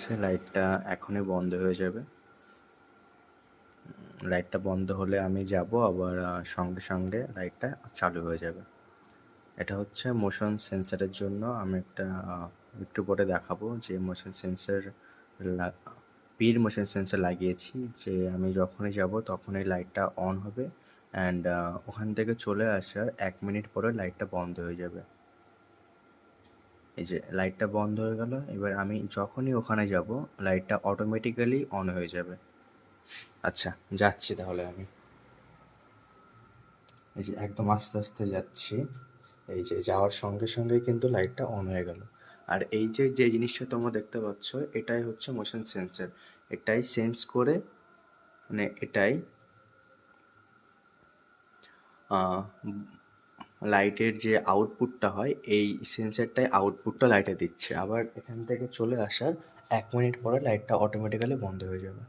যাচ্ছে, লাইটটা এখনই বন্ধ হয়ে যাবে। লাইটটা বন্ধ হলে আমি যাব, আবার সঙ্গে সঙ্গে লাইটটা চালু হয়ে যাবে। এটা হচ্ছে মোশন সেন্সরের জন্য। আমি একটু পরে দেখাবো যে মোশন সেন্সর পির মোশন সেন্সর লাগিয়েছি, যে আমি যখনই যাব তখনই লাইটটা অন হবে, অ্যান্ড ওখান থেকে চলে আসার 1 মিনিট পরে লাইটটা বন্ধ হয়ে যাবে। এই যে লাইটটা বন্ধ হয়ে গেল। এবার আমি যখনই ওখানে যাব লাইটটা অটোমেটিক্যালি অন হয়ে যাবে। আচ্ছা, যাচ্ছি তাহলে আমি। এই যে একদম আস্তে আস্তে যাচ্ছি। এই যে যাওয়ার সঙ্গে সঙ্গে কিন্তু লাইটটা অন হয়ে গেল। আর এই যে যে জিনিসটা তোমরা দেখতে পাচ্ছ, এটাই হচ্ছে মোশন সেন্সর। এটাই সেন্স করে, মানে এটাই লাইটের যে আউটপুটটা হয়, এই সেন্সরটাই আউটপুটটা লাইটে দিচ্ছে। আবার এখান থেকে চলে আসার 1 মিনিট পরে লাইটটা অটোমেটিক্যালি বন্ধ হয়ে যাবে।